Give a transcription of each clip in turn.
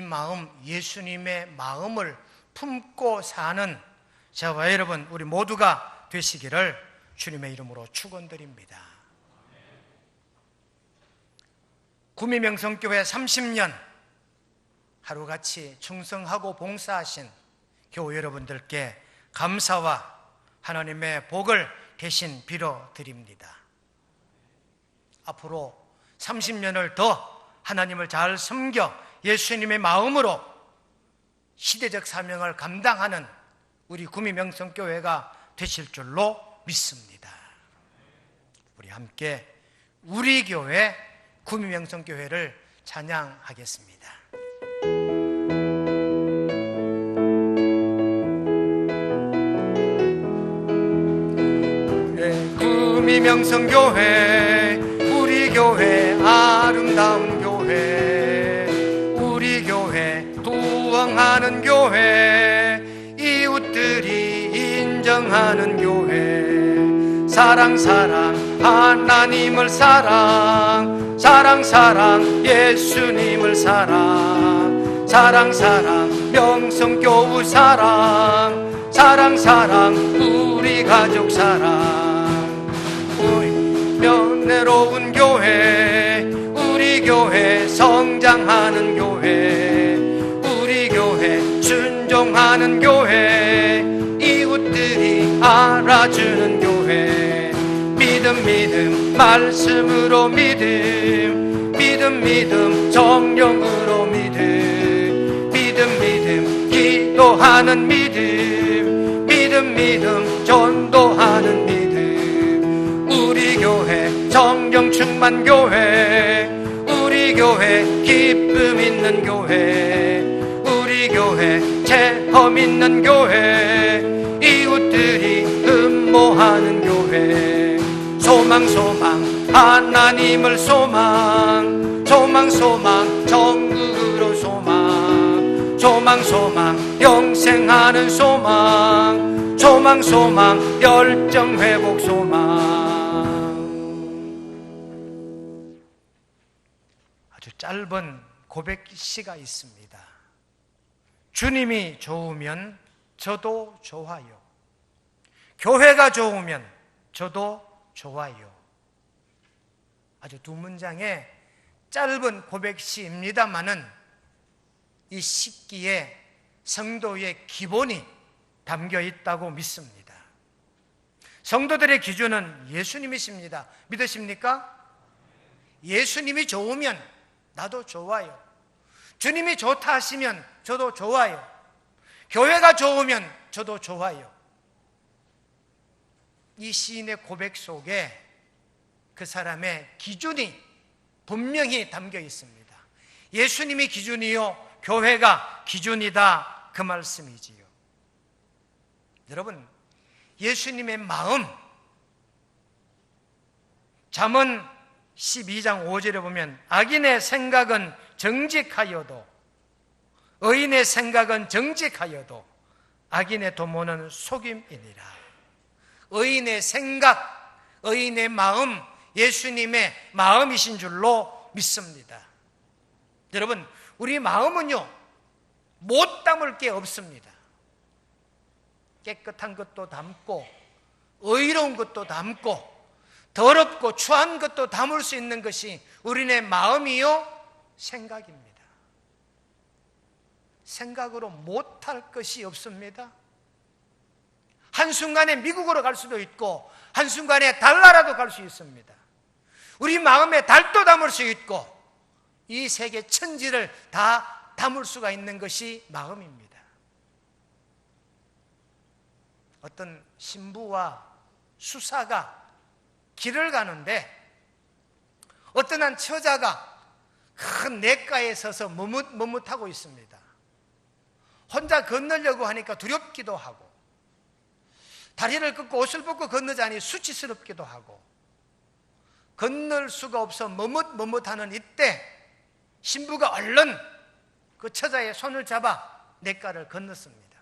마음, 예수님의 마음을 품고 사는 저와 여러분 우리 모두가 되시기를 주님의 이름으로 축원드립니다. 구미명성교회 30년 하루같이 충성하고 봉사하신 교우 여러분들께 감사와 하나님의 복을 대신 빌어드립니다. 앞으로 30년을 더 하나님을 잘 섬겨 예수님의 마음으로 시대적 사명을 감당하는 우리 구미명성교회가 되실 줄로 믿습니다. 우리 함께 우리 교회 구미명성교회를 찬양하겠습니다. 구미명성교회 우리 교회 아름다운 교회 우리 교회 부흥하는 교회 이웃들이 인정하는 교회 사랑 하나님을 사랑 예수님을 사랑 명성교우 사랑 우리 가족 우리 은혜로운 교회 우리 교회 성장하는 교회 우리 교회 순종하는 교회 이웃들이 알아주는 교회 믿음 말씀으로 믿음 성령으로 믿음 기도하는 믿음 전도하는 믿음 우리 교회 성령 충만 교회 우리 교회 기쁨 있는 교회 우리 교회 체험 있는 교회 이웃들이 흠모하는 교회 소망 하나님을 소망 정국으로 소망 영생하는 소망 열정 회복 아주 짧은 고백시가 있습니다. 주님이 좋으면 저도 좋아요. 교회가 좋으면 저도 좋아요. 아주 두 문장의 짧은 고백시입니다마는 이 시기에 성도의 기본이 담겨 있다고 믿습니다. 성도들의 기준은 예수님이십니다. 믿으십니까? 예수님이 좋으면 나도 좋아요. 주님이 좋다 하시면 저도 좋아요. 교회가 좋으면 저도 좋아요. 이 시인의 고백 속에 그 사람의 기준이 분명히 담겨 있습니다. 예수님이 기준이요 교회가 기준이다 그 말씀이지요. 여러분 예수님의 마음 잠언 12장 5절에 보면 악인의 생각은 정직하여도 의인의 생각은 정직하여도 악인의 도모는 속임이니라. 의인의 생각, 의인의 마음, 예수님의 마음이신 줄로 믿습니다. 여러분, 우리 마음은요, 못 담을 게 없습니다. 깨끗한 것도 담고, 의로운 것도 담고, 더럽고 추한 것도 담을 수 있는 것이 우리네 마음이요, 생각입니다. 생각으로 못할 것이 없습니다. 한순간에 미국으로 갈 수도 있고 한순간에 달나라도 갈 수 있습니다. 우리 마음에 달도 담을 수 있고 이 세계 천지를 다 담을 수가 있는 것이 마음입니다. 어떤 신부와 수사가 길을 가는데 어떤 한 처자가 큰 냇가에 서서 머뭇하고 있습니다. 혼자 건너려고 하니까 두렵기도 하고 다리를 긋고 옷을 벗고 건너자니 수치스럽기도 하고 건널 수가 없어 머뭇하는 이때 신부가 얼른 그 처자의 손을 잡아 냇가를 건넜습니다.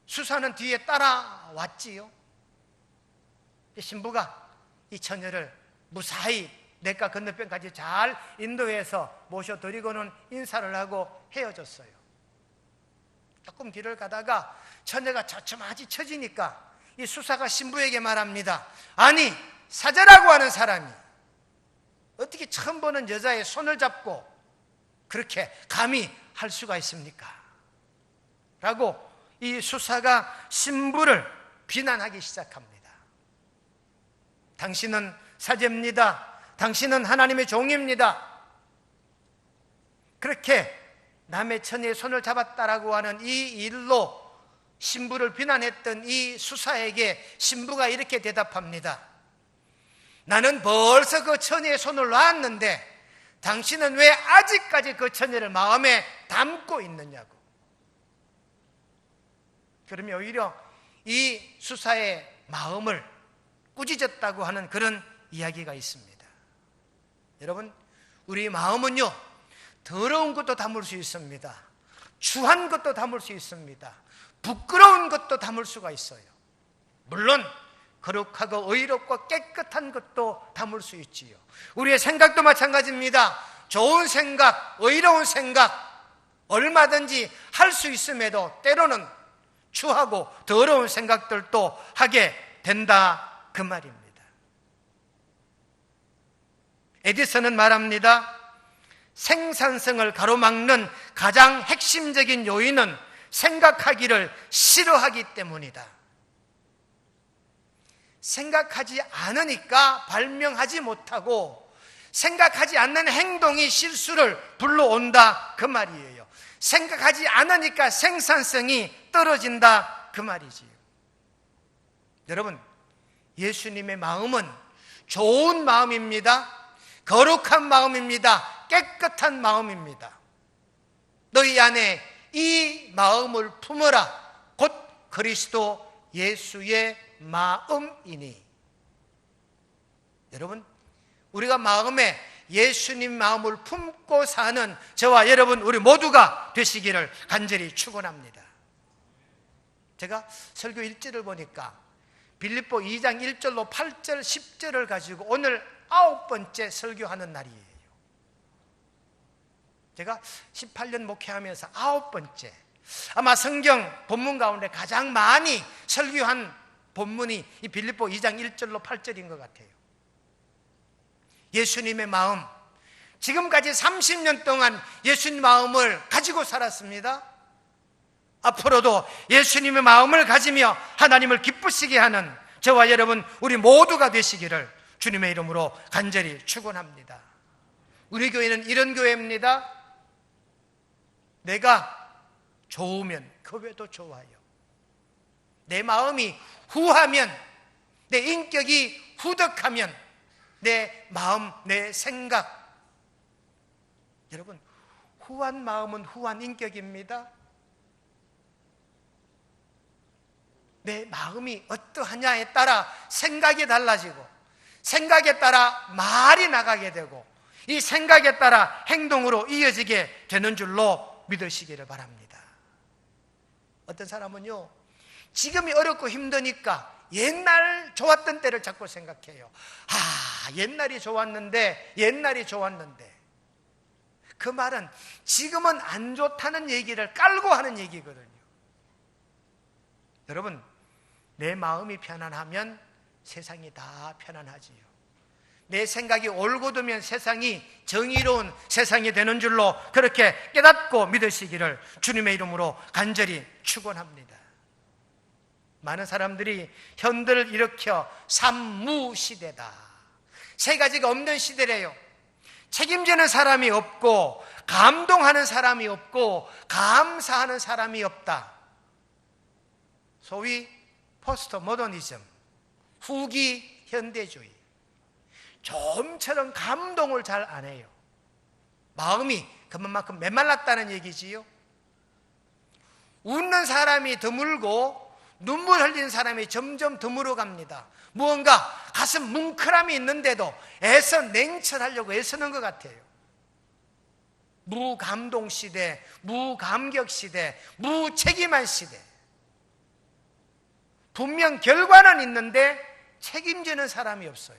수사는 뒤에 따라왔지요. 신부가 이 처녀를 무사히 냇가 건너편까지 잘 인도해서 모셔드리고는 인사를 하고 헤어졌어요. 조금 길을 가다가 처녀가 저참하지 처지니까 이 수사가 신부에게 말합니다. 아니, 사자라고 하는 사람이 어떻게 처음 보는 여자의 손을 잡고 그렇게 감히 할 수가 있습니까? 라고 이 수사가 신부를 비난하기 시작합니다. 당신은 사제입니다. 당신은 하나님의 종입니다. 그렇게 남의 처녀의 손을 잡았다라고 하는 이 일로 신부를 비난했던 이 수사에게 신부가 이렇게 대답합니다. 나는 벌써 그 처녀의 손을 놨는데 당신은 왜 아직까지 그 처녀를 마음에 담고 있느냐고. 그러면 오히려 이 수사의 마음을 꾸짖었다고 하는 그런 이야기가 있습니다. 여러분, 우리 마음은요, 더러운 것도 담을 수 있습니다. 추한 것도 담을 수 있습니다. 부끄러운 것도 담을 수가 있어요. 물론 거룩하고 의롭고 깨끗한 것도 담을 수 있지요. 우리의 생각도 마찬가지입니다. 좋은 생각, 의로운 생각 얼마든지 할 수 있음에도 때로는 추하고 더러운 생각들도 하게 된다, 그 말입니다. 에디슨은 말합니다. 생산성을 가로막는 가장 핵심적인 요인은 생각하기를 싫어하기 때문이다. 생각하지 않으니까 발명하지 못하고 생각하지 않는 행동이 실수를 불러온다, 그 말이에요. 생각하지 않으니까 생산성이 떨어진다, 그 말이지요. 여러분, 예수님의 마음은 좋은 마음입니다. 거룩한 마음입니다. 깨끗한 마음입니다. 너희 안에 이 마음을 품어라. 곧 그리스도 예수의 마음이니. 여러분, 우리가 마음에 예수님 마음을 품고 사는 저와 여러분, 우리 모두가 되시기를 간절히 축원합니다. 제가 설교 1절을 보니까 빌립보 2장 1절로 8절 10절을 가지고 오늘 9번째 설교하는 날이에요. 제가 18년 목회하면서 9번째, 아마 성경 본문 가운데 가장 많이 설교한 본문이 이 빌립보 2장 1절로 8절인 것 같아요. 예수님의 마음, 지금까지 30년 동안 예수님 마음을 가지고 살았습니다. 앞으로도 예수님의 마음을 가지며 하나님을 기쁘시게 하는 저와 여러분, 우리 모두가 되시기를 주님의 이름으로 간절히 축원합니다. 우리 교회는 이런 교회입니다. 내가 좋으면 교회도 좋아요. 내 마음이 후하면, 내 인격이 후덕하면 내 마음, 내 생각, 여러분, 후한 마음은 후한 인격입니다. 내 마음이 어떠하냐에 따라 생각이 달라지고, 생각에 따라 말이 나가게 되고, 이 생각에 따라 행동으로 이어지게 되는 줄로 믿으시기를 바랍니다. 어떤 사람은요, 지금이 어렵고 힘드니까 옛날 좋았던 때를 자꾸 생각해요. 옛날이 좋았는데, 옛날이 좋았는데. 그 말은 지금은 안 좋다는 얘기를 깔고 하는 얘기거든요. 여러분, 내 마음이 편안하면 세상이 다 편안하지요. 내 생각이 옳고도면 세상이 정의로운 세상이 되는 줄로 그렇게 깨닫고 믿으시기를 주님의 이름으로 간절히 축원합니다. 많은 사람들이 현대를 일으켜 산무시대다, 세 가지가 없는 시대래요. 책임지는 사람이 없고, 감동하는 사람이 없고, 감사하는 사람이 없다. 소위 포스트 모더니즘, 후기 현대주의. 좀처럼 감동을 잘 안 해요. 마음이 그만큼 메말랐다는 얘기지요. 웃는 사람이 드물고 눈물 흘리는 사람이 점점 드물어갑니다. 무언가 가슴 뭉클함이 있는데도 애써 냉철하려고 애쓰는 것 같아요. 무감동 시대, 무감격 시대, 무책임한 시대. 분명 결과는 있는데 책임지는 사람이 없어요.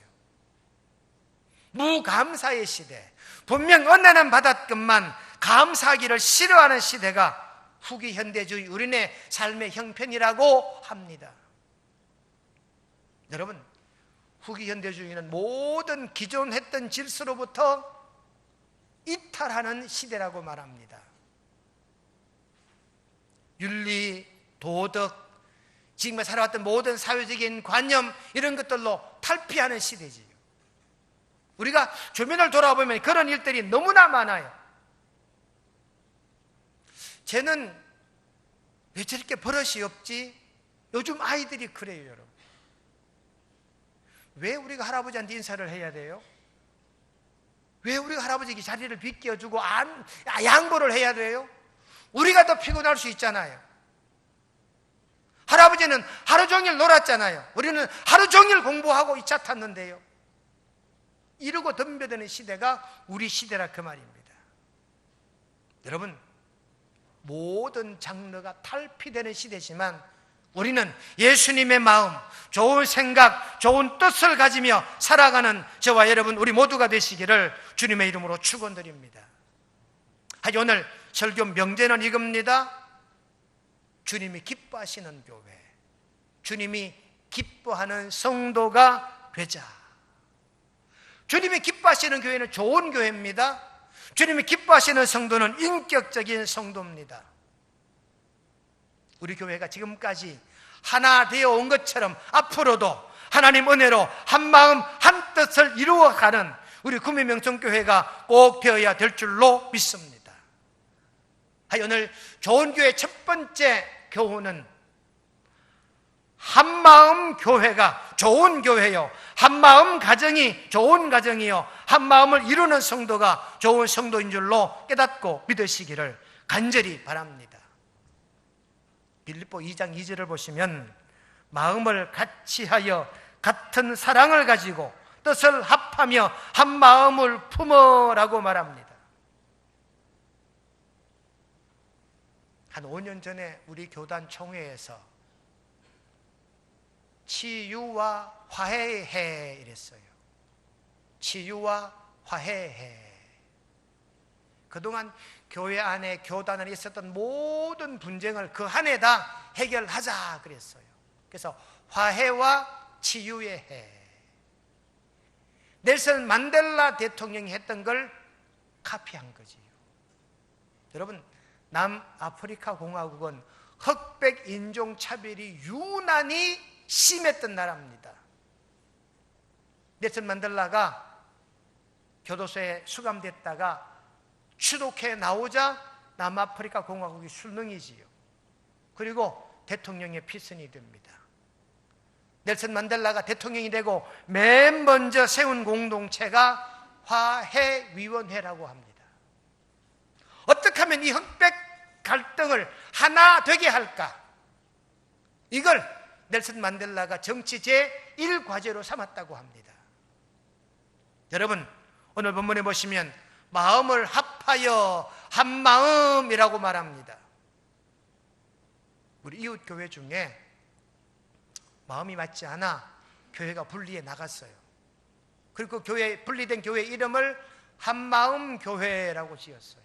무감사의 시대, 분명 은혜는 받았건만 감사하기를 싫어하는 시대가 후기 현대주의 우리네 삶의 형편이라고 합니다. 여러분, 후기 현대주의는 모든 기존 했던 질서로부터 이탈하는 시대라고 말합니다. 윤리, 도덕, 지금 살아왔던 모든 사회적인 관념 이런 것들로 탈피하는 시대지요. 우리가 주변을 돌아보면 그런 일들이 너무나 많아요. 쟤는 왜 저렇게 버릇이 없지? 요즘 아이들이 그래요, 여러분. 왜 우리가 할아버지한테 인사를 해야 돼요? 왜 우리가 할아버지에게 자리를 비껴주고 양보를 해야 돼요? 우리가 더 피곤할 수 있잖아요. 할아버지는 하루 종일 놀았잖아요. 우리는 하루 종일 공부하고 2차 탔는데요. 이러고 덤벼드는 시대가 우리 시대라 그 말입니다. 여러분, 모든 장르가 탈피되는 시대지만 우리는 예수님의 마음, 좋은 생각, 좋은 뜻을 가지며 살아가는 저와 여러분 우리 모두가 되시기를 주님의 이름으로 축원드립니다. 하지만 오늘 설교 명제는 이겁니다. 주님이 기뻐하시는 교회, 주님이 기뻐하는 성도가 되자. 주님이 기뻐하시는 교회는 좋은 교회입니다. 주님이 기뻐하시는 성도는 인격적인 성도입니다. 우리 교회가 지금까지 하나 되어 온 것처럼 앞으로도 하나님 은혜로 한 마음 한 뜻을 이루어가는 우리 구미명성교회가 꼭 되어야 될 줄로 믿습니다. 오늘 좋은 교회 첫 번째 교훈은 한마음 교회가 좋은 교회요, 한마음 가정이 좋은 가정이요, 한마음을 이루는 성도가 좋은 성도인 줄로 깨닫고 믿으시기를 간절히 바랍니다. 빌립보 2장 2절을 보시면 마음을 같이하여 같은 사랑을 가지고 뜻을 합하며 한 마음을 품어라고 말합니다. 한 5년 전에 우리 교단 총회에서 치유와 화해해 이랬어요. 치유와 화해해. 그동안 교회 안에 교단 안에 있었던 모든 분쟁을 그 한 해 다 해결하자 그랬어요. 그래서 화해와 치유의 해. 넬슨 만델라 대통령이 했던 걸 카피한 거지요. 여러분, 남아프리카 공화국은 흑백 인종 차별이 유난히 심했던 나라입니다. 넬슨 만델라가 교도소에 수감됐다가 추독해 나오자 남아프리카 공화국이 술렁이지요. 그리고 대통령의 피선이 됩니다. 넬슨 만델라가 대통령이 되고 맨 먼저 세운 공동체가 화해위원회라고 합니다. 어떻게 하면 이 흑백 갈등을 하나 되게 할까? 이걸 넬슨 만델라가 정치 제1과제로 삼았다고 합니다. 여러분, 오늘 본문에 보시면 마음을 합하여 한마음이라고 말합니다. 우리 이웃 교회 중에 마음이 맞지 않아 교회가 분리해 나갔어요. 그리고 교회 분리된 교회 이름을 한마음 교회라고 지었어요.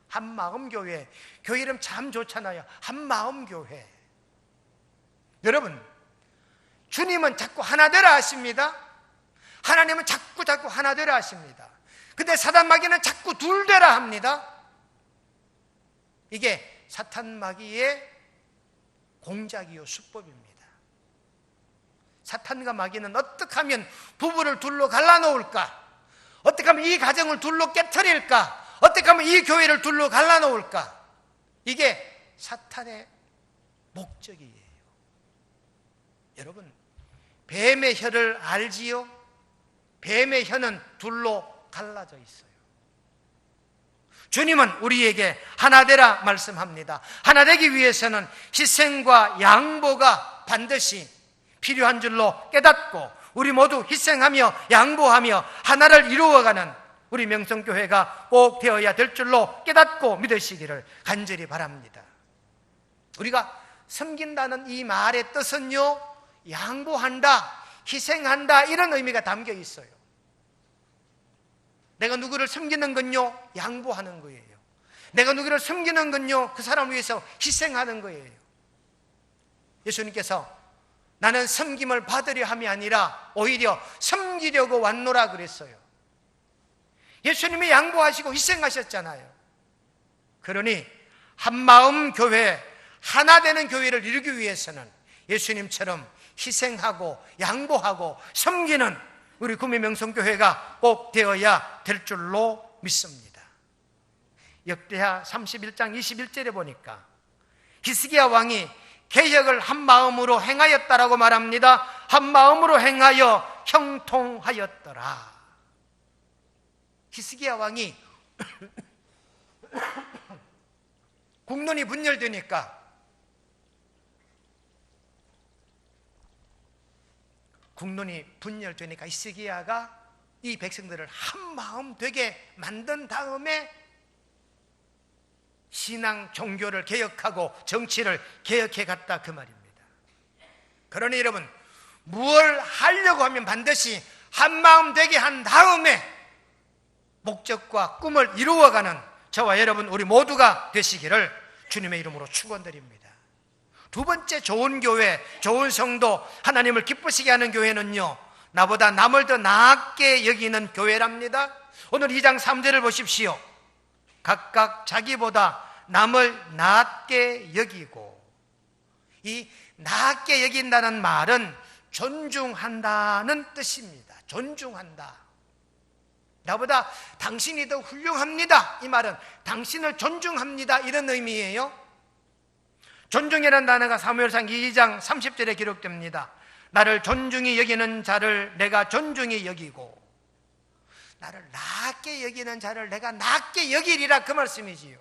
한마음 교회. 교회 이름 참 좋잖아요. 한마음 교회. 여러분, 주님은 자꾸 하나 되라 하십니다. 하나님은 자꾸 하나 되라 하십니다. 근데 사단 마귀는 자꾸 둘 되라 합니다. 이게 사탄 마귀의 공작이요 수법입니다. 사탄과 마귀는 어떻게 하면 부부를 둘로 갈라놓을까? 어떻게 하면 이 가정을 둘로 깨트릴까? 어떻게 하면 이 교회를 둘로 갈라놓을까? 이게 사탄의 목적이에요. 여러분, 뱀의 혀를 알지요? 뱀의 혀는 둘로 갈라져 있어요. 주님은 우리에게 하나 되라 말씀합니다. 하나 되기 위해서는 희생과 양보가 반드시 필요한 줄로 깨닫고 우리 모두 희생하며 양보하며 하나를 이루어가는 우리 명성교회가 꼭 되어야 될 줄로 깨닫고 믿으시기를 간절히 바랍니다. 우리가 섬긴다는 이 말의 뜻은요, 양보한다, 희생한다 이런 의미가 담겨 있어요. 내가 누구를 섬기는 건요, 양보하는 거예요. 내가 누구를 섬기는 건요, 그 사람을 위해서 희생하는 거예요. 예수님께서 나는 섬김을 받으려 함이 아니라 오히려 섬기려고 왔노라 그랬어요. 예수님이 양보하시고 희생하셨잖아요. 그러니 한마음 교회, 하나 되는 교회를 이루기 위해서는 예수님처럼 희생하고 양보하고 섬기는 우리 구미명성교회가 꼭 되어야 될 줄로 믿습니다. 역대하 31장 21절에 보니까 히스기야 왕이 개혁을 한 마음으로 행하였다라고 말합니다. 한 마음으로 행하여 형통하였더라. 히스기야 왕이 국론이 분열되니까 히스기야가 이 백성들을 한 마음 되게 만든 다음에 신앙 종교를 개혁하고 정치를 개혁해 갔다 그 말입니다. 그러니 여러분, 무엇을 하려고 하면 반드시 한 마음 되게 한 다음에 목적과 꿈을 이루어가는 저와 여러분 우리 모두가 되시기를 주님의 이름으로 축원드립니다. 두 번째, 좋은 교회, 좋은 성도, 하나님을 기쁘시게 하는 교회는요, 나보다 남을 더 낮게 여기는 교회랍니다. 오늘 2장 3절을 보십시오. 각각 자기보다 남을 낮게 여기고, 이 낮게 여긴다는 말은 존중한다는 뜻입니다. 존중한다. 나보다 당신이 더 훌륭합니다. 이 말은 당신을 존중합니다, 이런 의미예요. 존중이라는 단어가 사무엘상 2장 30절에 기록됩니다. 나를 존중히 여기는 자를 내가 존중히 여기고, 나를 낮게 여기는 자를 내가 낮게 여기리라, 그 말씀이지요.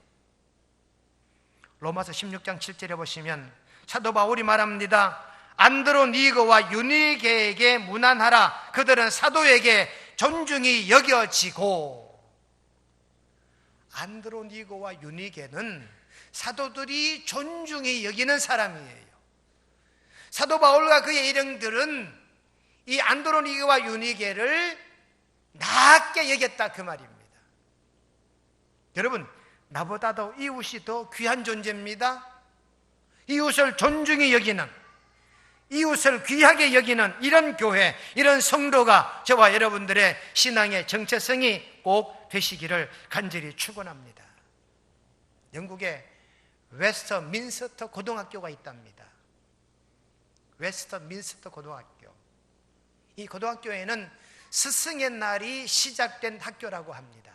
로마서 16장 7절에 보시면 사도 바울이 말합니다. 안드로니거와 유니게에게 문안하라. 그들은 사도에게 존중이 여겨지고. 안드로니거와 유니게는 사도들이 존중히 여기는 사람이에요. 사도 바울과 그의 일행들은 이 안드로니거와 유니게를 낮게 여겼다, 그 말입니다. 여러분, 나보다도 이웃이 더 귀한 존재입니다. 이웃을 존중히 여기는, 이웃을 귀하게 여기는 이런 교회, 이런 성도가 저와 여러분들의 신앙의 정체성이 꼭 되시기를 간절히 축원합니다. 영국에 웨스트민스터 고등학교가 있답니다. 웨스트민스터 고등학교. 이 고등학교에는 스승의 날이 시작된 학교라고 합니다.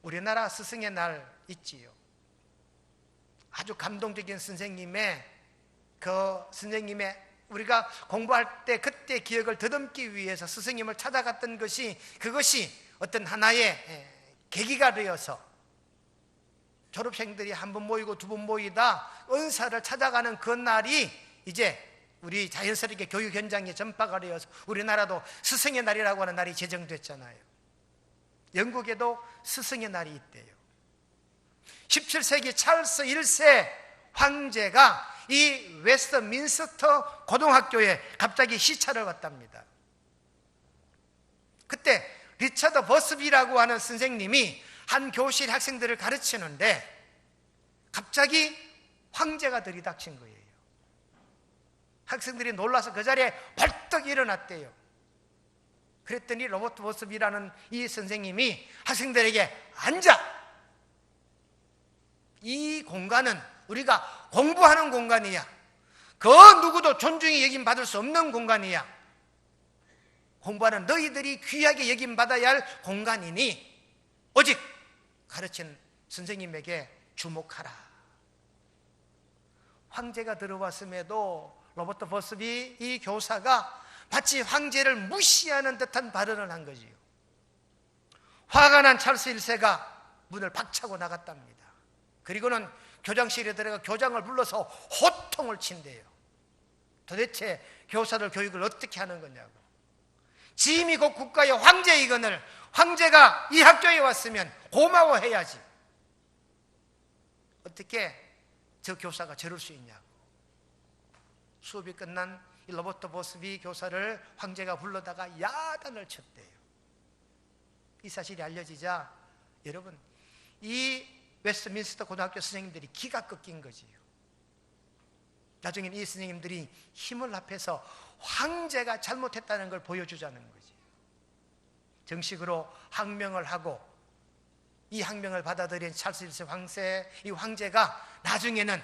우리나라 스승의 날 있지요. 아주 감동적인 선생님의 우리가 공부할 때 그때 기억을 더듬기 위해서 스승님을 찾아갔던 그것이 어떤 하나의 계기가 되어서 졸업생들이 한 번 모이고 두 번 모이다 은사를 찾아가는 그 날이 이제 우리 자연스럽게 교육 현장에 전파가 되어서 우리나라도 스승의 날이라고 하는 날이 제정됐잖아요. 영국에도 스승의 날이 있대요. 17세기 찰스 1세 황제가 이 웨스트민스터 고등학교에 갑자기 시찰을 왔답니다. 그때 리처드 버스비라고 하는 선생님이 한 교실 학생들을 가르치는데 갑자기 황제가 들이닥친 거예요. 학생들이 놀라서 그 자리에 벌떡 일어났대요. 그랬더니 로버트 버스비라는 이 선생님이 학생들에게 앉아! 이 공간은 우리가 공부하는 공간이야. 그 누구도 존중이 여김받을 수 없는 공간이야. 공부하는 너희들이 귀하게 여김받아야 할 공간이니 오직 가르친 선생님에게 주목하라. 황제가 들어왔음에도 로버트 버스비 이 교사가 마치 황제를 무시하는 듯한 발언을 한 거지요. 화가 난 찰스 1세가 문을 박차고 나갔답니다. 그리고는 교장실에 들어가 교장을 불러서 호통을 친대요. 도대체 교사들 교육을 어떻게 하는 거냐고. 지임이 곧 국가의 황제이거늘 황제가 이 학교에 왔으면 고마워해야지. 어떻게 저 교사가 저럴 수 있냐고. 수업이 끝난 이 로버트 버스비 교사를 황제가 불러다가 야단을 쳤대요. 이 사실이 알려지자 여러분, 이 웨스트민스터 고등학교 선생님들이 기가 꺾인 거지요. 나중에 이 선생님들이 힘을 합해서 황제가 잘못했다는 걸 보여주자는 거지. 정식으로 항명을 하고 이 항명을 받아들인 찰스 1세 황제, 이 황제가 나중에는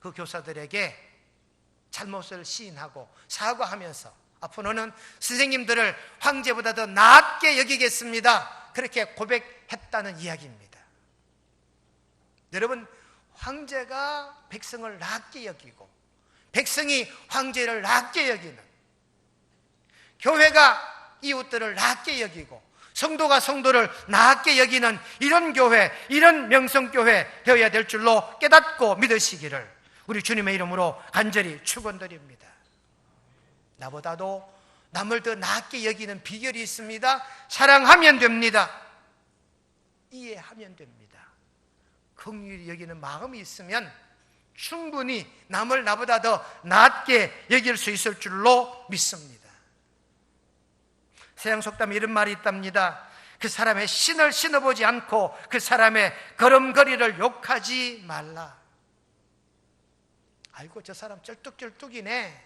그 교사들에게 잘못을 시인하고 사과하면서 앞으로는 선생님들을 황제보다 더 낮게 여기겠습니다, 그렇게 고백했다는 이야기입니다. 여러분, 황제가 백성을 낮게 여기고 백성이 황제를 낮게 여기는, 교회가 이웃들을 낮게 여기고 성도가 성도를 낮게 여기는 이런 교회, 이런 명성교회 되어야 될 줄로 깨닫고 믿으시기를 우리 주님의 이름으로 간절히 축원드립니다. 나보다도 남을 더 낮게 여기는 비결이 있습니다. 사랑하면 됩니다. 이해하면 됩니다. 긍휼히 여기는 마음이 있으면 충분히 남을 나보다 더 낮게 여길 수 있을 줄로 믿습니다. 서양 속담에 이런 말이 있답니다. 그 사람의 신을 신어보지 않고 그 사람의 걸음걸이를 욕하지 말라. 아이고, 저 사람 쩔뚝쩔뚝이네.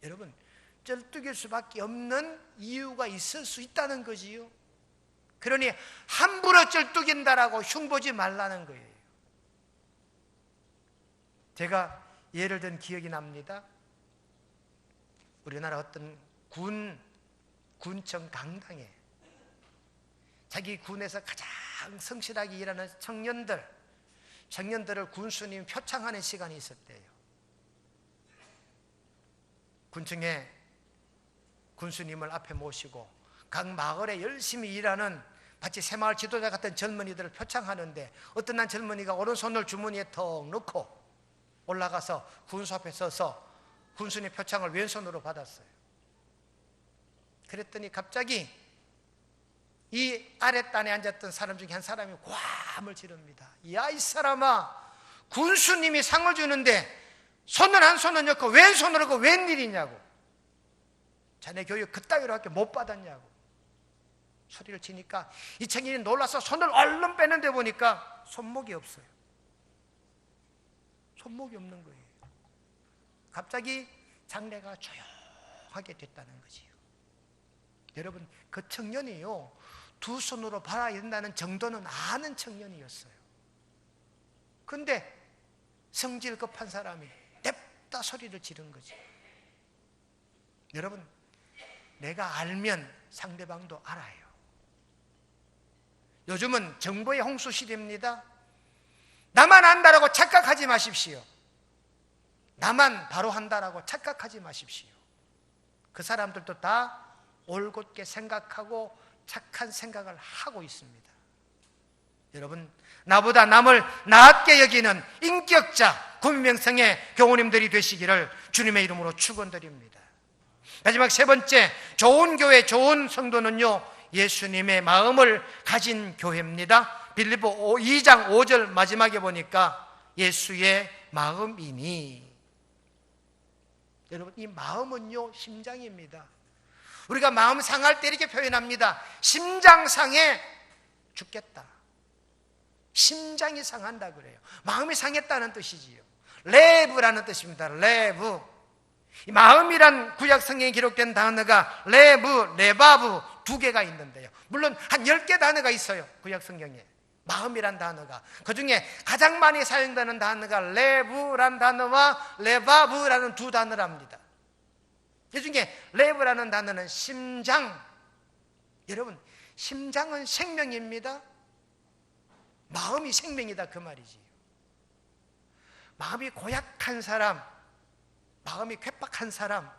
여러분, 쩔뚝일 수밖에 없는 이유가 있을 수 있다는 거지요. 그러니 함부로 쩔뚝인다라고 흉보지 말라는 거예요. 제가 예를 든 기억이 납니다. 우리나라 어떤 군청 강당에 자기 군에서 가장 성실하게 일하는 청년들을 군수님 표창하는 시간이 있었대요. 군청에 군수님을 앞에 모시고 각 마을에 열심히 일하는 마치 새마을 지도자 같은 젊은이들을 표창하는데, 어떤 한 젊은이가 오른손을 주머니에 턱 넣고 올라가서 군수 앞에 서서 군수님 표창을 왼손으로 받았어요. 그랬더니 갑자기 이 아랫단에 앉았던 사람 중에 한 사람이 고함을 지릅니다. 야, 이 사람아, 군수님이 상을 주는데 손을 한 손은 넣고 왼손으로 그 웬일이냐고, 자네 교육 그따위로밖에 못 받았냐고 소리를 치니까 이 청년이 놀라서 손을 얼른 빼는데 보니까 손목이 없어요. 손목이 없는 거예요. 갑자기 장례가 조용하게 됐다는 거지요. 여러분, 그 청년이요, 두 손으로 받아야 된다는 정도는 아는 청년이었어요. 근데 성질 급한 사람이 냅다 소리를 지른 거지. 여러분, 내가 알면 상대방도 알아요. 요즘은 정보의 홍수 시대입니다. 나만 안다라고 착각하지 마십시오. 나만 바로 한다라고 착각하지 마십시오. 그 사람들도 다 올곧게 생각하고 착한 생각을 하고 있습니다. 여러분, 나보다 남을 낮게 여기는 인격자, 군명성의 교우님들이 되시기를 주님의 이름으로 축원드립니다. 마지막 세 번째, 좋은 교회, 좋은 성도는요, 예수님의 마음을 가진 교회입니다. 빌립보 2장 5절 마지막에 보니까 예수의 마음이니. 여러분, 이 마음은요, 심장입니다. 우리가 마음 상할 때 이렇게 표현합니다. 심장 상해 죽겠다. 심장이 상한다 그래요. 마음이 상했다는 뜻이지요. 레브라는 뜻입니다. 레브. 이 마음이란 구약 성경에 기록된 단어가 레브, 레바브 두 개가 있는데요. 물론 한 10개 단어가 있어요. 구약 성경에. 마음이란 단어가. 그 중에 가장 많이 사용되는 단어가 레브라는 단어와 레바브라는 두 단어랍니다. 이 중에 레브라는 단어는 심장. 여러분, 심장은 생명입니다. 마음이 생명이다 그 말이지요. 마음이 고약한 사람, 마음이 괴팍한 사람,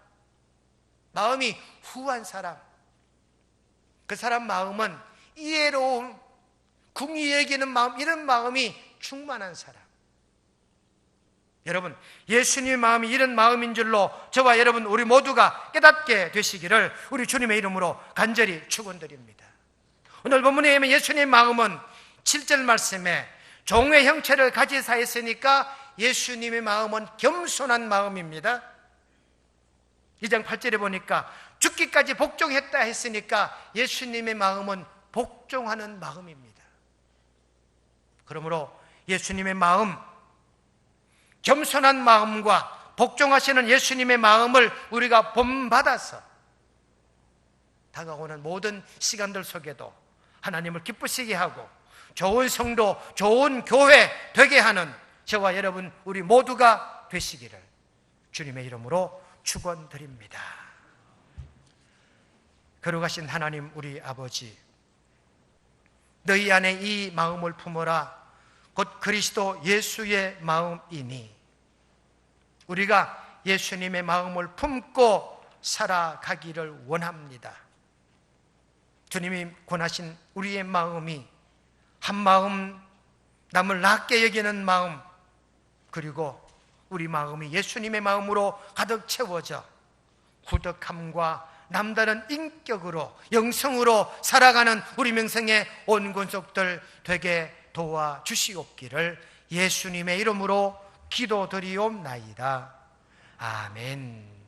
마음이 후한 사람, 그 사람 마음은 이해로움, 궁히 여기는 마음, 이런 마음이 충만한 사람. 여러분, 예수님의 마음이 이런 마음인 줄로 저와 여러분 우리 모두가 깨닫게 되시기를 우리 주님의 이름으로 간절히 축원드립니다. 오늘 본문에 의하면 예수님의 마음은 7절 말씀에 종의 형체를 가지사 했으니까 예수님의 마음은 겸손한 마음입니다. 2장 8절에 보니까 죽기까지 복종했다 했으니까 예수님의 마음은 복종하는 마음입니다. 그러므로 예수님의 마음, 겸손한 마음과 복종하시는 예수님의 마음을 우리가 본받아서 다가오는 모든 시간들 속에도 하나님을 기쁘시게 하고 좋은 성도, 좋은 교회 되게 하는 저와 여러분 우리 모두가 되시기를 주님의 이름으로 축원드립니다. 거룩하신 하나님 우리 아버지, 너희 안에 이 마음을 품어라. 곧 그리스도 예수의 마음이니 우리가 예수님의 마음을 품고 살아가기를 원합니다. 주님이 권하신 우리의 마음이 한 마음, 남을 낮게 여기는 마음, 그리고 우리 마음이 예수님의 마음으로 가득 채워져 후덕함과 남다른 인격으로, 영성으로 살아가는 우리 명성의 온 권속들 되게 도와주시옵기를 예수님의 이름으로 기도드리옵나이다. 아멘.